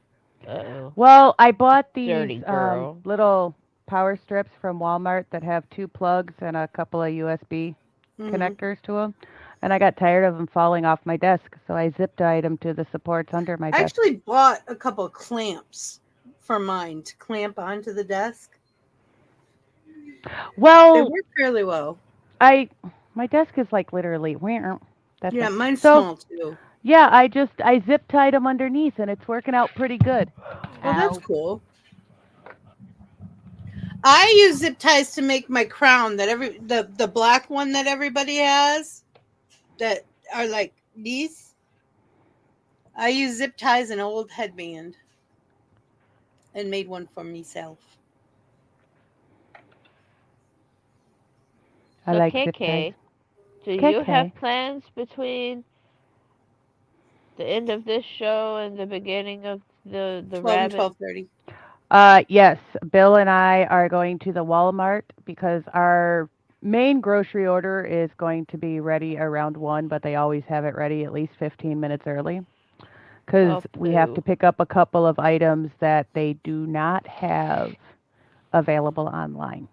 Well, I bought these Dirty girl. little power strips from Walmart that have 2 plugs and a couple of USB connectors to them. And I got tired of them falling off my desk, so I zip tied them to the supports under my I desk. actually bought a couple of clamps for mine to clamp onto the desk. Well, they work fairly well. My desk is like literally that's yeah, it. mine's so, small too. Yeah, I zip tied them underneath and it's working out pretty good. Well, that's cool. I use zip ties to make my crown that the black one that everybody has that are like these. I use zip ties and an old headband and made one for myself. I like zip ties. Do you have plans between the end of this show and the beginning of the 12 rabbit? 12:30. Yes, Bill and I are going to the Walmart because our main grocery order is going to be ready around 1, but they always have it ready at least 15 minutes early because we have to pick up a couple of items that they do not have available online.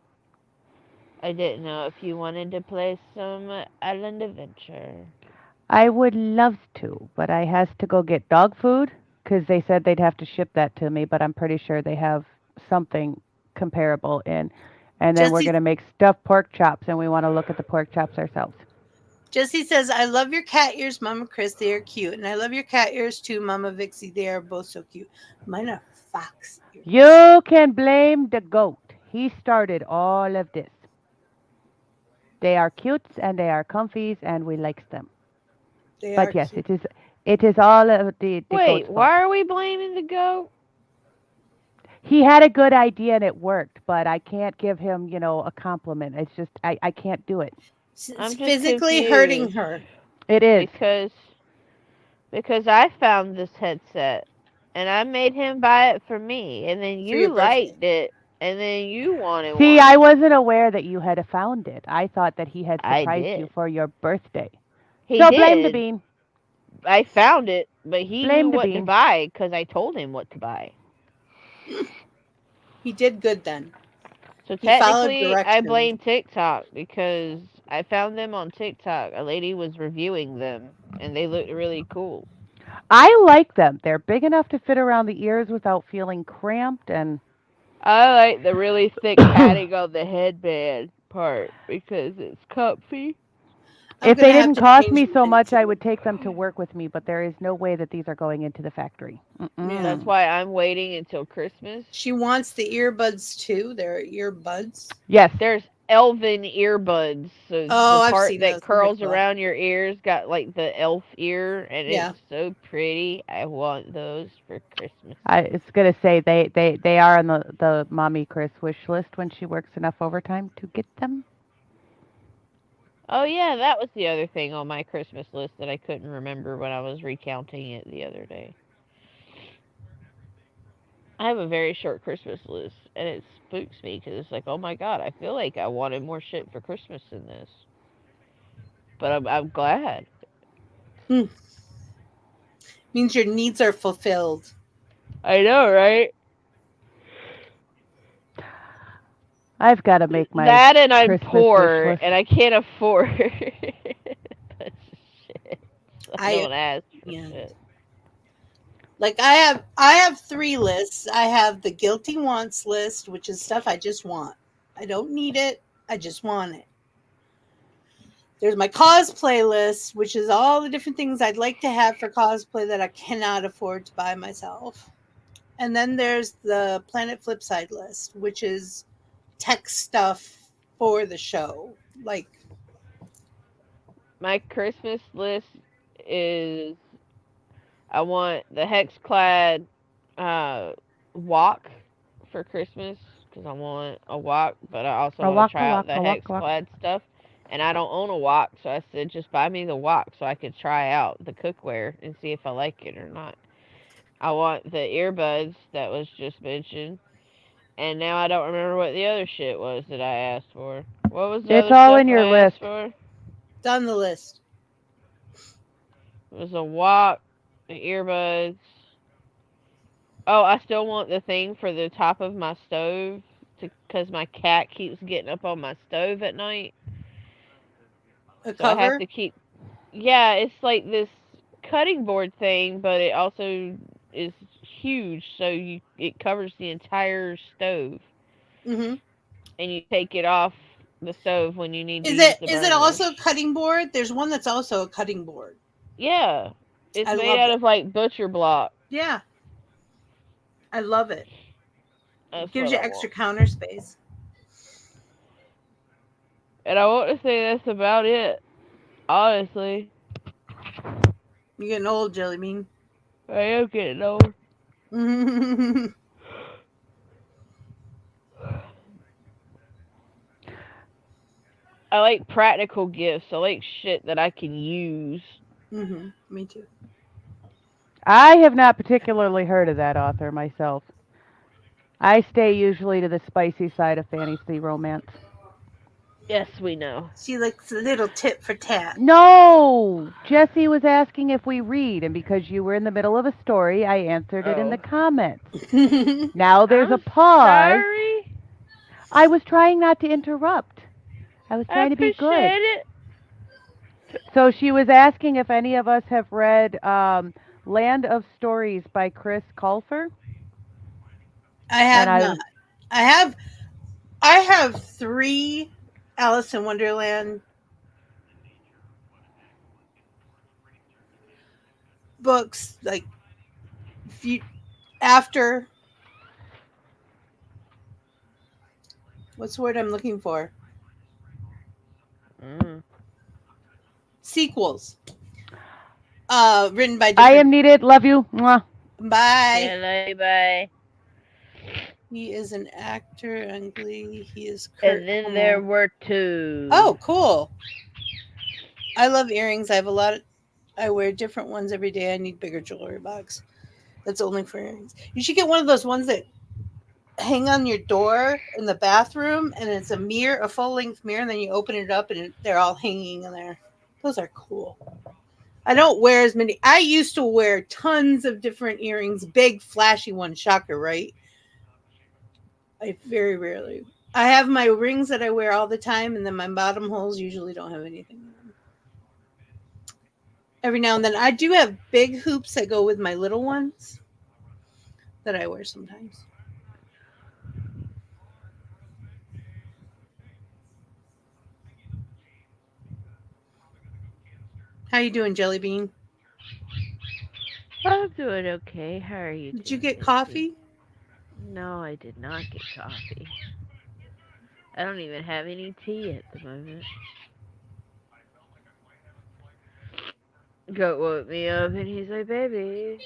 I didn't know if you wanted to play some Island Adventure. I would love to, but I has to go get dog food because they said they'd have to ship that to me, but I'm pretty sure they have something comparable in. And then we're going to make stuffed pork chops, and we want to look at the pork chops ourselves. Jesse says, I love your cat ears, Mama Chris. They are cute. And I love your cat ears too, Mama Vixie. They are both so cute. Mine are fox ears. You can blame the goat. He started all of this. They are cute and they are comfies and we like them. But yes, cute. It is all of the Wait, goat's why fault. are we blaming the goat? He had a good idea and it worked, but I can't give him, a compliment. It's just I can't do it. It's physically hurting her. It is. Because I found this headset and I made him buy it for me, and then you liked it. And then you wanted one. See, I wasn't aware that you had found it. I thought that he had surprised you for your birthday. He so did. Blame the bean. I found it, but he knew what to buy because I told him what to buy. He did good then. So technically, I blame TikTok because I found them on TikTok. A lady was reviewing them, and they looked really cool. I like them. They're big enough to fit around the ears without feeling cramped, and I like the really thick padding on the headband part because it's comfy. If they didn't cost me so much, I would take them to work with me, but there is no way that these are going into the factory. That's why I'm waiting until Christmas. She wants the earbuds too. They're earbuds. Yes. There's elven earbuds. So the part that curls around your ears got like the elf ear, and it's so pretty. I want those for Christmas. I was gonna say they are on the mommy Chris wish list when she works enough overtime to get them. Oh yeah, that was the other thing on my Christmas list that I couldn't remember when I was recounting it the other day. I have a very short Christmas list, and it spooks me because it's like, oh my god, I feel like I wanted more shit for Christmas than this. But I'm glad. Means your needs are fulfilled. I know, right? I've got to make my that, and I'm Christmas poor, and I can't afford that shit. So I don't ask for shit. Like I have 3 lists. I have the guilty wants list, which is stuff I just want. I don't need it. I just want it. There's my cosplay list, which is all the different things I'd like to have for cosplay that I cannot afford to buy myself. And then there's the Planet Flipside list, which is tech stuff for the show. Like my Christmas list is I want the Hexclad walk for Christmas because I want a walk, but I also want to try out the Hexclad stuff. And I don't own a wok, so I said just buy me the wok so I could try out the cookware and see if I like it or not. I want the earbuds that was just mentioned. And now I don't remember what the other shit was that I asked for. What was the It's other all stuff in your I list. asked for? It's on the list. It was a wok, the earbuds. Oh, I still want the thing for the top of my stove because my cat keeps getting up on my stove at night. A so cover? I have to keep... Yeah, it's like this cutting board thing, but it also is huge, so it covers the entire stove. Mm-hmm. And you take it off the stove when you need to use the Is it also a cutting board? There's one that's also a cutting board. Yeah. It's made out of like butcher block. Yeah. I love it. It gives you extra counter space. And I want to say that's about it. Honestly. You're getting old, Jelly Bean. I am getting old. I like practical gifts. I like shit that I can use. Me too. I have not particularly heard of that author myself. I stay usually to the spicy side of fantasy romance. Yes, we know. She likes a little tit for tat. No! Jesse was asking if we read, and because you were in the middle of a story, I answered it in the comments. Now there's a pause. Sorry. I was trying not to interrupt. I was trying to be good. It. So she was asking if any of us have read Land of Stories by Chris Colfer. I have not. I have 3 Alice in Wonderland books, like after what's the word I'm looking for? Sequels. Written by I Am Needed. Love you. Mwah. Bye. Yeah, bye. He is an actor on Glee. He is Kurt. And then there were 2. Oh, cool. I love earrings. I have a lot. I wear different ones every day. I need bigger jewelry box. That's only for earrings. You should get one of those ones that hang on your door in the bathroom, and it's a mirror, a full-length mirror, and then you open it up, and they're all hanging in there. Those are cool. I don't wear as many. I used to wear tons of different earrings, big, flashy ones. Shocker, right? I very rarely. I have my rings that I wear all the time, and then my bottom holes usually don't have anything in them. Every now and then, I do have big hoops that go with my little ones that I wear sometimes. How you doing, Jelly Bean? I'm doing okay. How are you? Did you get coffee? No, I did not get coffee. I don't even have any tea at the moment. Goat woke me up and he's like, "Baby,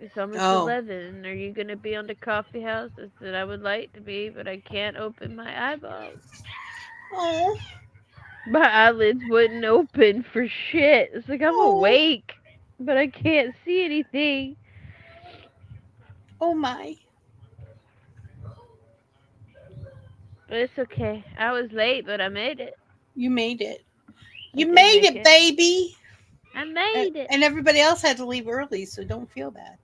it's almost 11. Are you going to be on the coffee house?" I said, "I would like to be, but I can't open my eyeballs." Oh. My eyelids wouldn't open for shit. It's like I'm awake, but I can't see anything. Oh my. But it's okay. I was late, but I made it. You made it. You made it, baby. I made it. And everybody else had to leave early, so don't feel bad.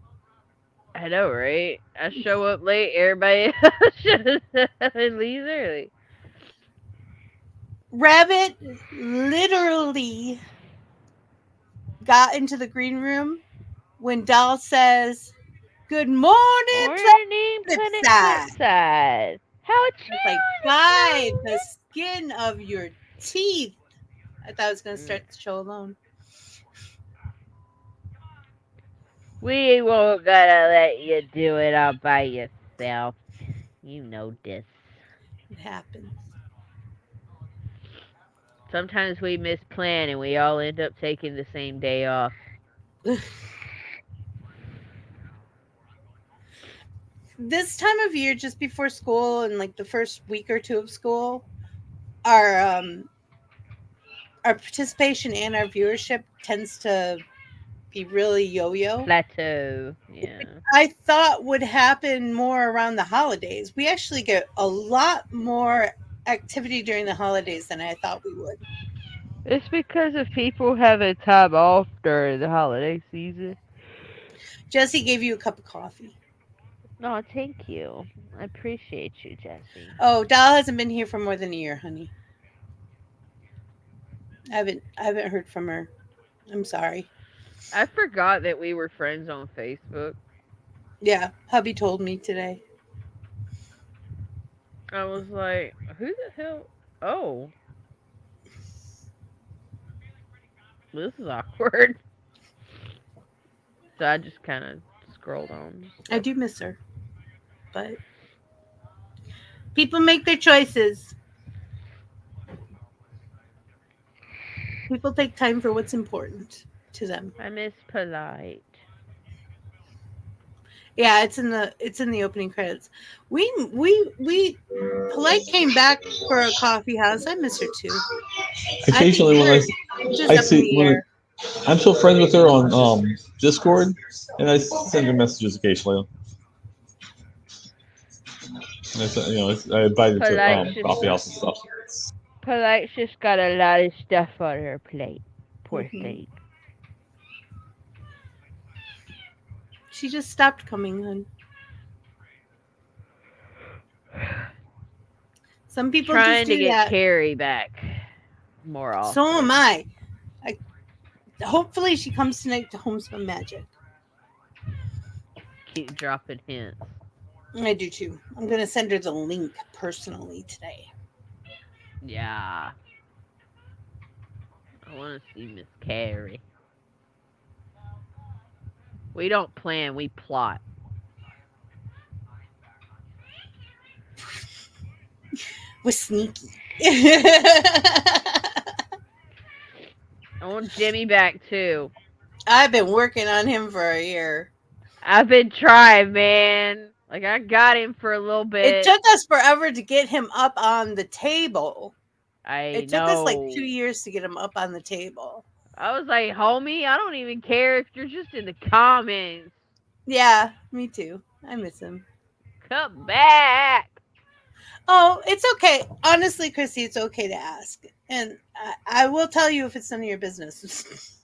I know, right? I show up late, everybody else leaves early. Rabbit literally got into the green room when Doll says, "Good morning, Flipside. How it's like, by the skin of your teeth." I thought I was going to start the show alone. We won't gotta let you do it all by yourself. You know this. It happens. Sometimes we misplan and we all end up taking the same day off. This time of year, just before school and like the first week or two of school, our participation and our viewership tends to be really yo-yo. Plateau, yeah. I thought would happen more around the holidays. We actually get a lot more activity during the holidays than I thought we would. It's because of people having time off during the holiday season. Jesse gave you a cup of coffee. No, thank you. I appreciate you, Jesse. Oh, Doll hasn't been here for more than a year, honey. I haven't heard from her. I'm sorry. I forgot that we were friends on Facebook. Yeah, hubby told me today. I was like, who the hell? Oh. This is awkward. So I just kind of scrolled on. I do miss her. But people make their choices. People take time for what's important to them. I miss Polite. Yeah, it's in the opening credits. We Polite came back for a coffee house. I miss her too. Occasionally, when I see I'm still friends with her on Discord, and I send her messages occasionally. And I invite her to coffee house and stuff. Polite's just got a lot of stuff on her plate. Poor thing. She just stopped coming, hon. Some people trying just do to get that. Carrie back more often. So am I. Hopefully she comes tonight to Homespun Magic. Keep dropping hints. I do too. I'm gonna send her the link personally today. Yeah. I want to see Miss Carrie. We don't plan, we plot. We're sneaky. I want Jimmy back too. I've been working on him for a year. I've been trying, man. Like, I got him for a little bit. It took us forever to get him up on the table. It took us like 2 years to get him up on the table. I was like, homie, I don't even care if you're just in the comments. Yeah, me too. I miss him. Come back. Oh, it's okay. Honestly, Chrissy, it's okay to ask. And I will tell you if it's none of your business.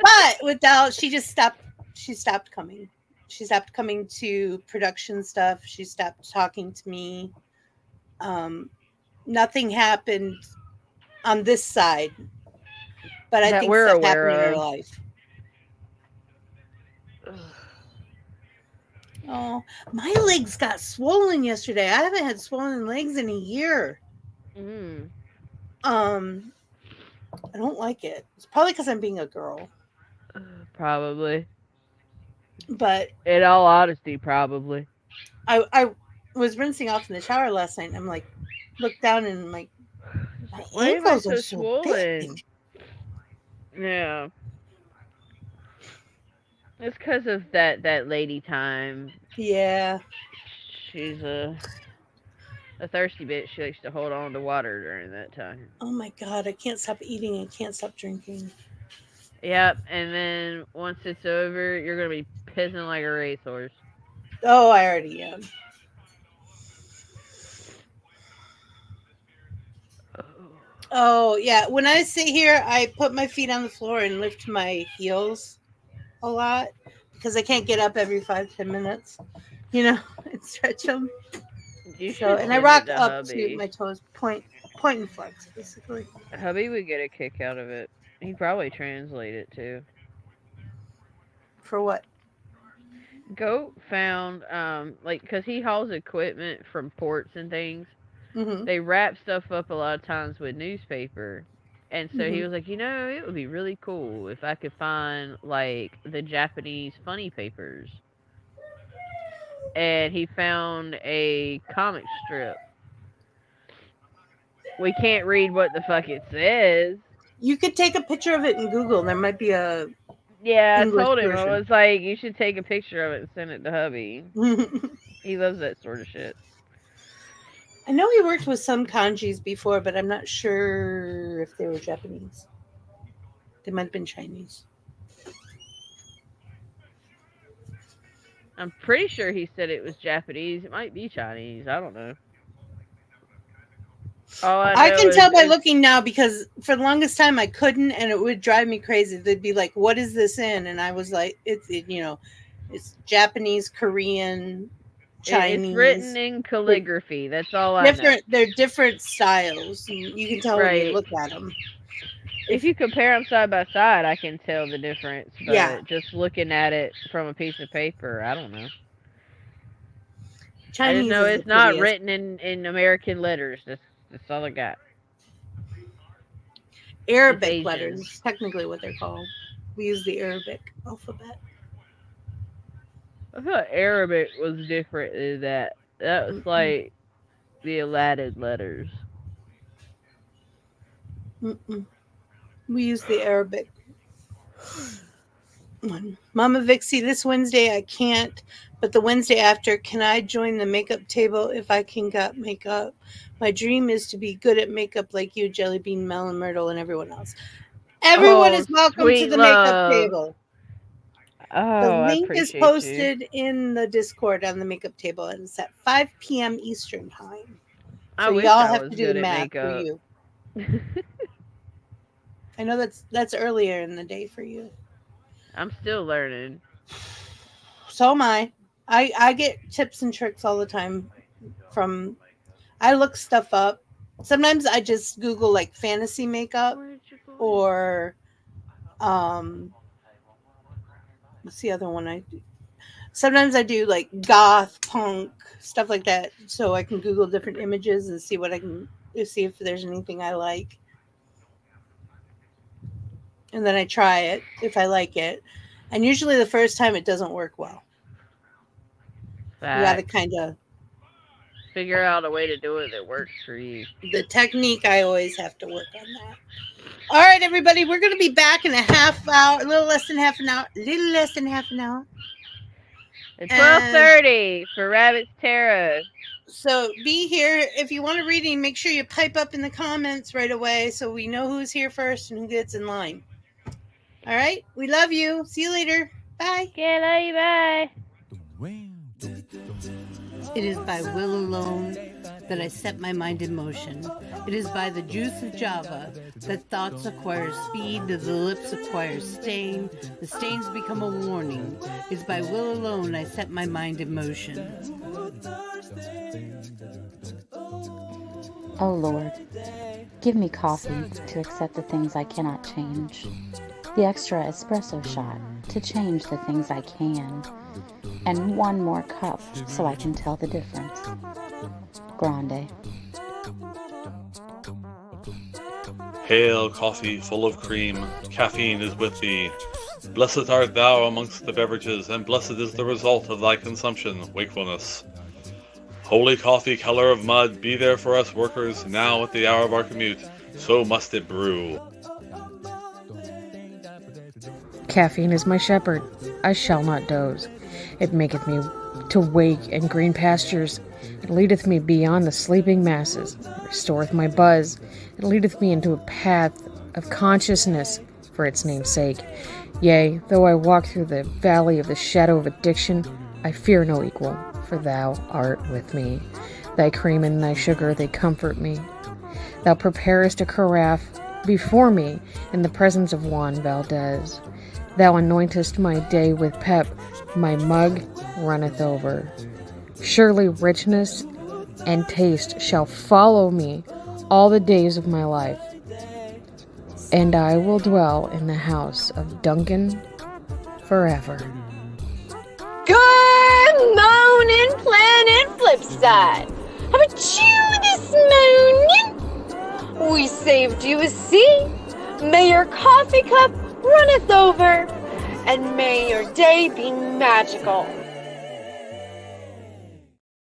But with Dal, she stopped coming. She stopped coming to production stuff. She stopped talking to me. Nothing happened on this side. But I think stuff happened in her life. Oh, my legs got swollen yesterday. I haven't had swollen legs in a year. I don't like it. It's probably because I'm being a girl. Probably. But in all honesty, probably. I was rinsing off in the shower last night, and I'm like, look down, and I'm like, my Why am I ankles so are so swollen? big. Yeah. It's because of that lady time. Yeah. She's a thirsty bitch. She likes to hold on to water during that time. Oh my god, I can't stop eating and can't stop drinking. Yep, and then once it's over, you're gonna be pissing like a racehorse. Oh, I already am. Oh, yeah. When I sit here, I put my feet on the floor and lift my heels a lot because I can't get up every 5-10 minutes, and stretch them. And I rock up to my toes, point and flex, basically. Hubby would get a kick out of it. He'd probably translate it too. For what? Goat found, because he hauls equipment from ports and things. Mm-hmm. They wrap stuff up a lot of times with newspaper. And so he was like, it would be really cool if I could find, the Japanese funny papers. And he found a comic strip. We can't read what the fuck it says. You could take a picture of it in Google. There might be a Yeah, English I told him. version. I was like, you should take a picture of it and send it to hubby. He loves that sort of shit. I know he worked with some kanjis before, but I'm not sure if they were Japanese. They might have been Chinese. I'm pretty sure he said it was Japanese. It might be Chinese. I don't know. I can tell by looking now because for the longest time I couldn't, and it would drive me crazy. They'd be like, "What is this in?" And I was like, "It's Japanese, Korean, Chinese." It's written in calligraphy. That's all I know. They're different styles. You can tell when you look at them. If you compare them side by side, I can tell the difference. But just looking at it from a piece of paper, I don't know. Chinese, I just know it's not written in American letters. That's all I got. Arabic letters, technically what they're called. We use the Arabic alphabet. I thought Arabic was different than that. That was like the Aladdin letters. We use the Arabic one. Mama Vixie, this Wednesday I can't, but the Wednesday after, can I join the makeup table if I can got makeup? My dream is to be good at makeup like you, Jellybean, Mel, and Myrtle, and everyone else. Everyone is welcome to the makeup table. The link is posted in the Discord on the makeup table, and it's at 5 p.m. Eastern time. So y'all have to do the math for you. I know that's earlier in the day for you. I'm still learning. So am I. I get tips and tricks all the time from. I look stuff up. Sometimes I just Google fantasy makeup or what's the other one I do? Sometimes I do goth, punk, stuff like that, so I can Google different images and see if there's anything I like. And then I try it if I like it. And usually the first time it doesn't work well. You got to kind of figure out a way to do it that works for you. The technique, I always have to work on that. All right, everybody, we're going to be back in a half hour, a little less than half an hour. At 12:30 for Rabbit's Tarot. So be here. If you want a reading, make sure you pipe up in the comments right away so we know who's here first and who gets in line. All right? We love you. See you later. Bye. Okay, love you. Bye. It is by will alone that I set my mind in motion. It is by the juice of Java that thoughts acquire speed, that the lips acquire stain, the stains become a warning. It is by will alone I set my mind in motion. Oh Lord, give me coffee to accept the things I cannot change, the extra espresso shot to change the things I can, and one more cup so I can tell the difference. Grande. Hail, coffee full of cream, caffeine is with thee. Blessed art thou amongst the beverages, and blessed is the result of thy consumption, wakefulness. Holy coffee, color of mud, be there for us workers, now at the hour of our commute, so must it brew. Caffeine is my shepherd, I shall not doze. It maketh me to wake in green pastures. It leadeth me beyond the sleeping masses. It restoreth my buzz. It leadeth me into a path of consciousness for its name's sake. Yea, though I walk through the valley of the shadow of addiction, I fear no equal, for thou art with me. Thy cream and thy sugar, they comfort me. Thou preparest a carafe before me in the presence of Juan Valdez. Thou anointest my day with pep, my mug runneth over. Surely richness and taste shall follow me all the days of my life, and I will dwell in the house of Duncan forever. Good morning, Planet Flipside. How about you this morning? We saved you a seat. May your coffee cup runneth over, and may your day be magical.